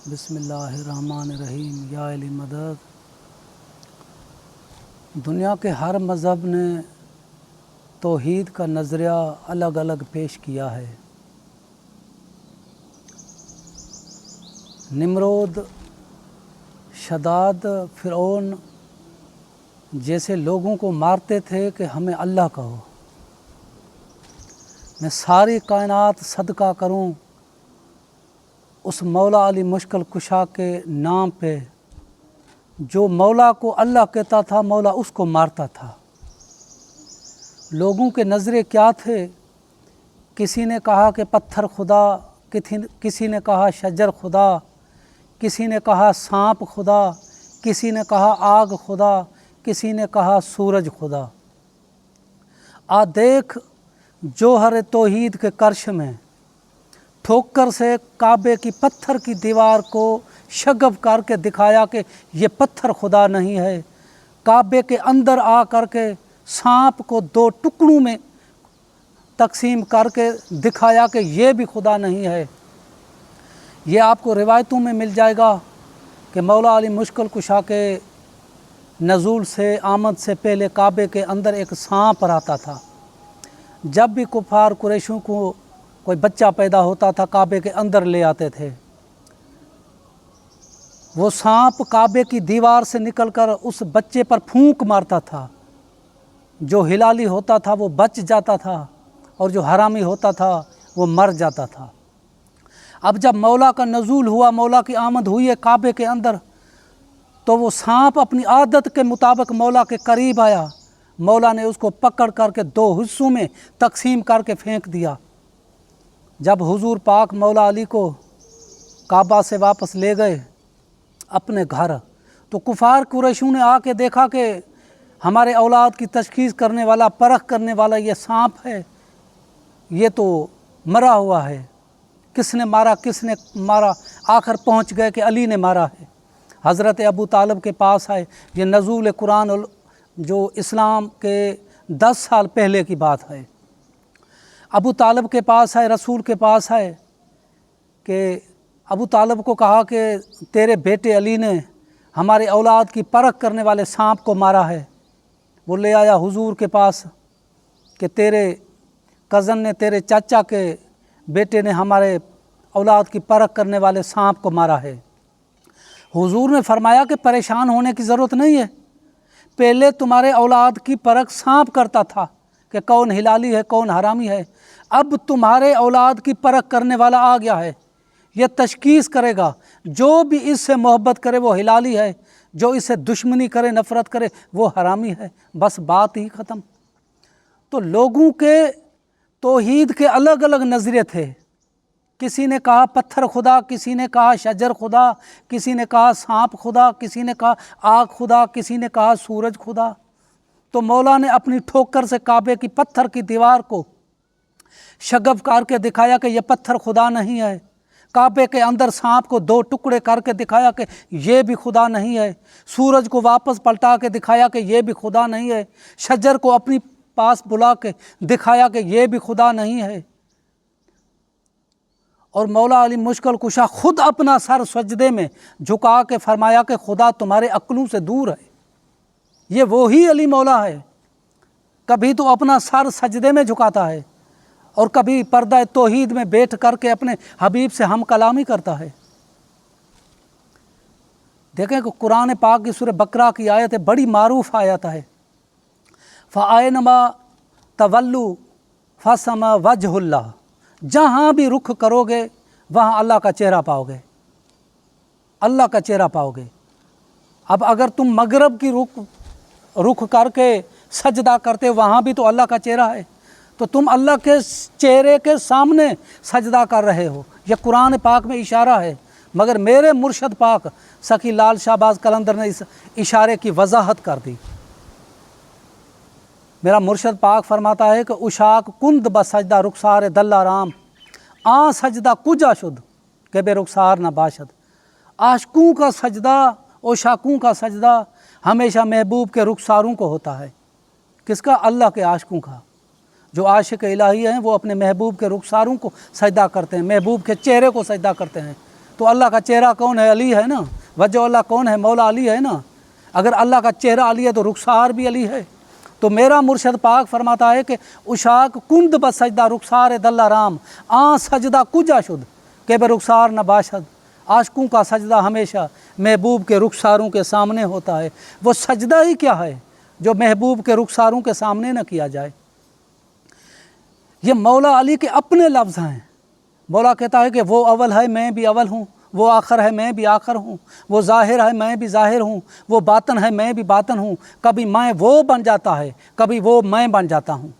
بسم اللہ الرحمن الرحیم یا علی مدد۔ دنیا کے ہر مذہب نے توحید کا نظریہ الگ الگ پیش کیا ہے۔ نمرود، شداد، فرعون جیسے لوگوں کو مارتے تھے کہ ہمیں اللہ کہو، میں ساری کائنات صدقہ کروں اس مولا علی مشکل کشا کے نام پہ۔ جو مولا کو اللہ کہتا تھا، مولا اس کو مارتا تھا۔ لوگوں کے نظرے کیا تھے؟ کسی نے کہا کہ پتھر خدا، کسی نے کہا شجر خدا، کسی نے کہا سانپ خدا، کسی نے کہا آگ خدا، کسی نے کہا سورج خدا۔ دیکھ جوہر توحید کے کرش میں ٹھوکر سے کعبے کی پتھر کی دیوار کو شگاف کر کے دکھایا کہ یہ پتھر خدا نہیں ہے۔ کعبے کے اندر آ کر کے سانپ کو 2 ٹکڑوں میں تقسیم کر کے دکھایا کہ یہ بھی خدا نہیں ہے۔ یہ آپ کو روایتوں میں مل جائے گا کہ مولا علی مشکل کشا کے نزول سے آمد سے پہلے کعبے کے اندر ایک سانپ رہتا تھا۔ جب بھی کفار قریشوں کو کوئی بچہ پیدا ہوتا تھا، کعبے کے اندر لے آتے تھے۔ وہ سانپ کعبے کی دیوار سے نکل کر اس بچے پر پھونک مارتا تھا۔ جو ہلالی ہوتا تھا وہ بچ جاتا تھا، اور جو حرامی ہوتا تھا وہ مر جاتا تھا۔ اب جب مولا کا نزول ہوا، مولا کی آمد ہوئی ہے کعبے کے اندر، تو وہ سانپ اپنی عادت کے مطابق مولا کے قریب آیا۔ مولا نے اس کو پکڑ کر کے 2 حصوں میں تقسیم کر کے پھینک دیا۔ جب حضور پاک مولا علی کو کعبہ سے واپس لے گئے اپنے گھر، تو کفار قریشوں نے آ کے دیکھا کہ ہمارے اولاد کی تشخیص کرنے والا، پرکھ کرنے والا یہ سانپ ہے، یہ تو مرا ہوا ہے، کس نے مارا، کس نے مارا؟ آخر پہنچ گئے کہ علی نے مارا ہے۔ حضرت ابو طالب کے پاس آئے۔ یہ نزول قرآن جو اسلام کے 10 سال پہلے کی بات ہے۔ ابو طالب کے پاس آئے، رسول کے پاس آئے کہ ابو طالب کو کہا کہ تیرے بیٹے علی نے ہمارے اولاد کی پرکھ کرنے والے سانپ کو مارا ہے۔ وہ لے آیا حضور کے پاس کہ تیرے کزن نے، تیرے چاچا کے بیٹے نے ہمارے اولاد کی پرکھ کرنے والے سانپ کو مارا ہے۔ حضور نے فرمایا کہ پریشان ہونے کی ضرورت نہیں ہے، پہلے تمہارے اولاد کی پرکھ سانپ کرتا تھا کہ کون ہلالی ہے، کون حرامی ہے۔ اب تمہارے اولاد کی پرکھ کرنے والا آ گیا ہے، یہ تشخیص کرے گا۔ جو بھی اس سے محبت کرے وہ ہلالی ہے، جو اس سے دشمنی کرے، نفرت کرے، وہ حرامی ہے۔ بس بات ہی ختم۔ تو لوگوں کے توحید کے الگ الگ نظریے تھے۔ کسی نے کہا پتھر خدا، کسی نے کہا شجر خدا، کسی نے کہا سانپ خدا، کسی نے کہا آگ خدا، کسی نے کہا سورج خدا۔ تو مولا نے اپنی ٹھوکر سے کعبے کی پتھر کی دیوار کو شگاف کر کے دکھایا کہ یہ پتھر خدا نہیں ہے۔ کعبے کے اندر سانپ کو 2 ٹکڑے کر کے دکھایا کہ یہ بھی خدا نہیں ہے۔ سورج کو واپس پلٹا کے دکھایا کہ یہ بھی خدا نہیں ہے۔ شجر کو اپنی پاس بلا کے دکھایا کہ یہ بھی خدا نہیں ہے۔ اور مولا علی مشکل کشا خود اپنا سر سجدے میں جھکا کے فرمایا کہ خدا تمہارے عقلوں سے دور ہے، یہ وہی علی مولا ہے۔ کبھی تو اپنا سر سجدے میں جھکاتا ہے، اور کبھی پردہ توحید میں بیٹھ کر کے اپنے حبیب سے ہم کلامی کرتا ہے۔ دیکھیں کہ قرآن پاک کی سورہ بقرہ کی آیت ہے، بڑی معروف آیت ہے۔ فَأَيْنَمَا تَوَلُّوا فَثَمَّ وَجْهُ اللَّهِ، جہاں بھی رخ کرو گے وہاں اللہ کا چہرہ پاؤ گے، اللہ کا چہرہ پاؤ گے۔ اب اگر تم مغرب کی رخ کر کے سجدہ کرتے، وہاں بھی تو اللہ کا چہرہ ہے، تو تم اللہ کے چہرے کے سامنے سجدہ کر رہے ہو۔ یہ قرآن پاک میں اشارہ ہے، مگر میرے مرشد پاک سخی لال شہباز قلندر نے اس اشارے کی وضاحت کر دی۔ میرا مرشد پاک فرماتا ہے کہ اشاک کند بسجدہ رخسار دلہ رام، سجدہ کجا شد کہ بے رخسار نہ باشد۔ عاشقوں کا سجدہ، اشاکوں کا سجدہ ہمیشہ محبوب کے رخساروں کو ہوتا ہے۔ کس کا؟ اللہ کے عاشقوں کا۔ جو عاشق الہی ہیں وہ اپنے محبوب کے رخساروں کو سجدہ کرتے ہیں، محبوب کے چہرے کو سجدہ کرتے ہیں۔ تو اللہ का चेहरा कौन है? अली है ना। वजह अल्लाह कौन है? मौला अली है ना। अगर अल्लाह का चेहरा अली है तो रुखसार भी अली है। तो मेरा मुर्शद पाक फरमाता है कि उशाक कुंद ब सजदा रुखसार दल्ला राम आ सजदा कुजा शुद के बे रुखसार न बाशद। आशकों का सजदा हमेशा महबूब के रुखसारों के सामने होता है। वो सजदा ही क्या है जो महबूब के रुखसारों के सामने न किया जाए। ये मौला अली के अपने लफ्ज़ हैं। मौला कहता है कि वो अव्वल है मैं भी अव्वल हूँ, वो आखिर है मैं भी आखिर हूँ, वो ज़ाहिर है मैं भी ज़ाहिर हूँ, वो बातन है मैं भी बातन हूँ। कभी मैं वो बन जाता है, कभी वो मैं बन जाता हूँ।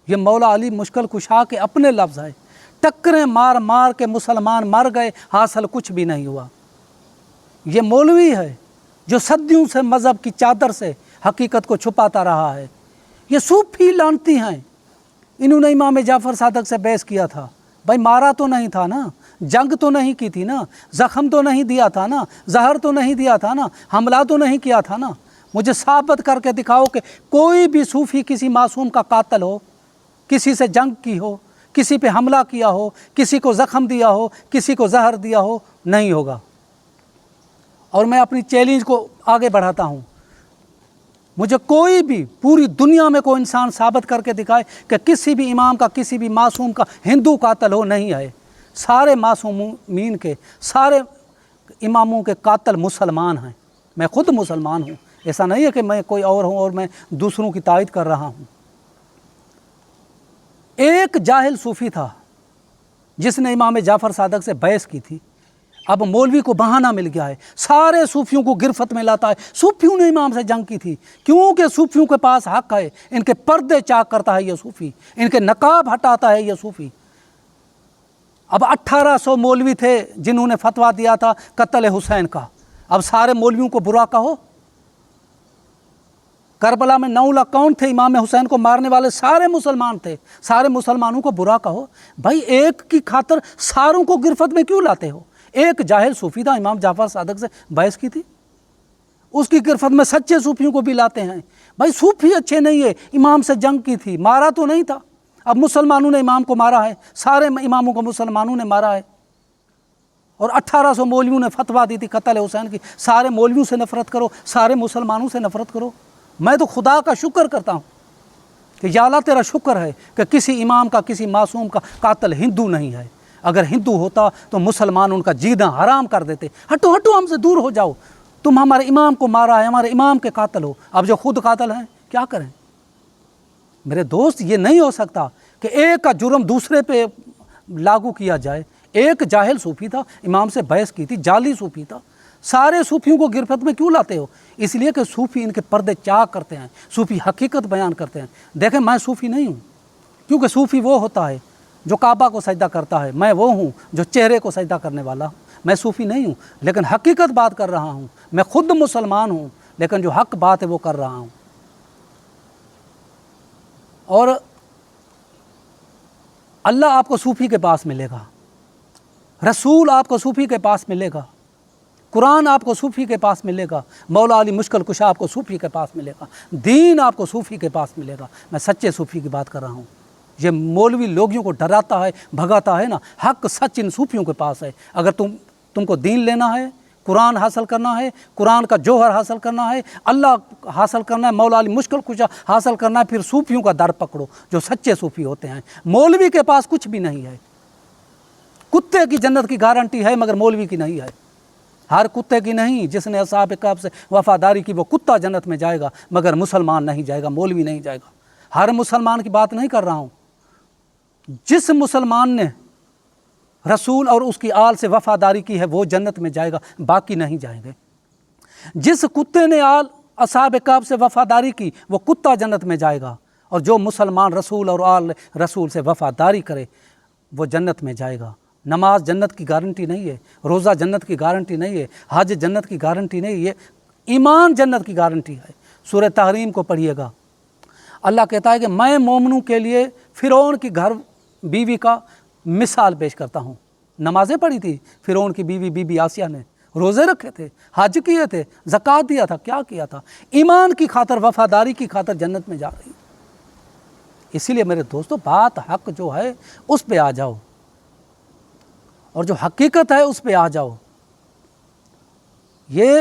ये मौला अली मुश्किल कुशा के अपने लफ्ज़ है। टक्करें मार मार के मुसलमान मर गए, हासिल कुछ भी नहीं हुआ। ये मौलवी है जो सदियों से मज़हब की चादर से हकीकत को छुपाता रहा है। ये सूफ़ी लानती हैं। इन्होंने इमाम जाफ़र सादक से बहस किया था। भाई मारा तो नहीं था ना, जंग तो नहीं की थी ना, ज़ख़म तो नहीं दिया था ना, जहर तो नहीं दिया था ना, हमला तो नहीं किया था ना। मुझे साबित करके दिखाओ कि कोई भी सूफ़ी किसी मासूम का कातिल हो, किसी से जंग की हो, किसी पे हमला किया हो, किसी को ज़ख़म दिया हो, किसी को जहर दिया हो, नहीं होगा। और मैं अपनी चैलेंज को आगे बढ़ाता हूँ। मुझे कोई भी पूरी दुनिया में कोई इंसान साबित करके दिखाए कि किसी भी इमाम का, किसी भी मासूम का हिंदू कातिल हो, नहीं है। सारे मासूमीन के, सारे इमामों के कातिल मुसलमान हैं। मैं ख़ुद मुसलमान हूँ, ऐसा नहीं है कि मैं कोई और हूँ और मैं दूसरों की तायद कर रहा हूँ। एक जाहिल सूफ़ी था जिसने इमाम जाफ़र सादक से बहस की थी। अब मौलवी को बहाना मिल गया है, सारे सूफ़ियों को गिरफ्त में लाता है। सूफ़ियों ने इमाम से जंग की थी क्योंकि सूफ़ियों के पास हक़ है। इनके पर्दे चाक करता है ये सूफ़ी, इनके नकाब हटाता है ये सूफ़ी। अब 1800 मौलवी थे जिन्होंने फतवा दिया था कत्ल हुसैन का। अब सारे मौलवियों को बुरा कहो। करबला में 9 लाख कौन थे? इमाम हुसैन को मारने वाले सारे मुसलमान थे। सारे मुसलमानों को बुरा कहो। भाई एक की खातर सारों को गिरफ्त में क्यों लाते हो? एक जाहिल सूफ़ी था, इमाम जाफ़र सादक से बहस की थी, उसकी गिरफ्त में सच्चे सूफ़ियों को भी लाते हैं। भाई सूफ़ी अच्छे नहीं है, इमाम से जंग की थी, मारा तो नहीं था। अब मुसलमानों ने इमाम को मारा है, सारे इमामों को मुसलमानों ने मारा है। और 1800 मौलवियों ने फतवा दी थी कत्ल हुसैन की। सारे मौलवियों से नफ़रत करो, सारे मुसलमानों से नफ़रत करो। मैं तो खुदा का शुक्र करता हूँ कि या अल्लाह तेरा शुक्र है कि किसी इमाम का, किसी मासूम का कातिल हिंदू नहीं है। अगर हिंदू होता तो मुसलमान उनका जीना हराम कर देते। हटो हटो, हमसे दूर हो जाओ, तुम हमारे इमाम को मारा है, हमारे इमाम के कातिल हो। अब जो खुद कातिल हैं क्या करें? मेरे दोस्त, ये नहीं हो सकता कि एक का जुर्म दूसरे पे लागू किया जाए। एक जाहिल सूफ़ी था, इमाम से बहस की थी, जाली सूफ़ी था। सारे सूफ़ियों को गिरफ्त में क्यों लाते हो? इसलिए कि सूफ़ी इनके पर्दे चाक करते हैं, सूफ़ी हकीकत बयान करते हैं। देखें, मैं सूफ़ी नहीं हूँ, क्योंकि सूफ़ी वो होता है जो काबा को सजदा करता है। मैं वो हूँ जो चेहरे को सजदा करने वाला हूँ। मैं सूफ़ी नहीं हूँ, लेकिन हकीकत बात कर रहा हूँ। मैं खुद मुसलमान हूँ, लेकिन जो हक बात है वो कर रहा हूँ। और अल्लाह आपको सूफ़ी के पास मिलेगा, रसूल आपको सूफ़ी के पास मिलेगा, कुरान आपको सूफ़ी के पास मिलेगा, मौला अली मुश्किल कुशा आपको सूफ़ी के पास मिलेगा, दीन आपको सूफ़ी के पास मिलेगा। मैं सच्चे सूफ़ी की बात कर रहा हूँ। ये मौलवी लोगों को डराता है, भगाता है ना, हक सच इन सूफ़ियों के पास है। अगर तुमको दीन लेना है, कुरान हासिल करना है, कुरान का जोहर हासिल करना है, अल्लाह हासिल करना है, मौला अली मुश्किल कुशा हासिल करना है, फिर सूफ़ियों का दर पकड़ो जो सच्चे सूफ़ी होते हैं। मौलवी के पास कुछ भी नहीं है। कुत्ते की जन्नत की गारंटी है, मगर मौलवी की नहीं है। हर कुत्ते की नहीं, जिसने असहाब कहफ से वफ़ादारी की वो कुत्ता जन्नत में जाएगा, मगर मुसलमान नहीं जाएगा, मौलवी नहीं जाएगा। हर मुसलमान की बात नहीं कर रहा हूँ। जिस मुसलमान ने रसूल और उसकी आल से वफ़ादारी की है वो जन्नत में जाएगा, बाकी नहीं जाएंगे। जिस कुत्ते ने आल असहाब कहफ से वफ़ादारी की वो कुत्ता जन्नत में जाएगा, और जो मुसलमान रसूल और आल रसूल से वफ़ादारी करे वो जन्नत में जाएगा। नमाज जन्नत की गारंटी नहीं है, रोज़ा जन्नत की गारंटी नहीं है, हज जन्नत की गारंटी नहीं है, ईमान जन्नत की गारंटी है। सूरह तहरीम को पढ़िएगा। अल्लाह कहता है कि मैं मोमिनों के लिए फ़िरौन की घर बीवी का मिसाल पेश करता हूँ। नमाज़ें पढ़ी थी फ़िरौन की बीवी बीबी आसिया ने, रोज़े रखे थे, हज किए थे, ज़कात दिया था, क्या किया था? ईमान की खातर, वफ़ादारी की खातर जन्नत में जा रही। इसीलिए मेरे दोस्तों, बात हक जो है उस पे आ जाओ। اور جو حقیقت ہے اس پہ آ جاؤ۔ یہ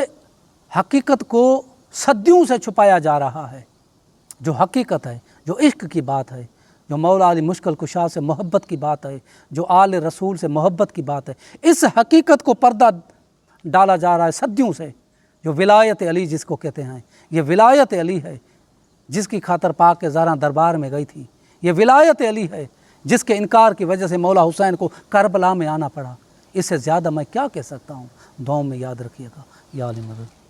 حقیقت کو صدیوں سے چھپایا جا رہا ہے، جو حقیقت ہے، جو عشق کی بات ہے، جو مولا علی مشکل کشا سے محبت کی بات ہے، جو آل رسول سے محبت کی بات ہے، اس حقیقت کو پردہ ڈالا جا رہا ہے صدیوں سے، جو ولایت علی جس کو کہتے ہیں۔ یہ ولایت علی ہے جس کی خاطر پاک زہرا دربار میں گئی تھی، یہ ولایت علی ہے جس کے انکار کی وجہ سے مولا حسین کو کربلا میں آنا پڑا۔ اس سے زیادہ میں کیا کہہ سکتا ہوں؟ دعاؤں میں یاد رکھیے گا۔ یا علی مدد۔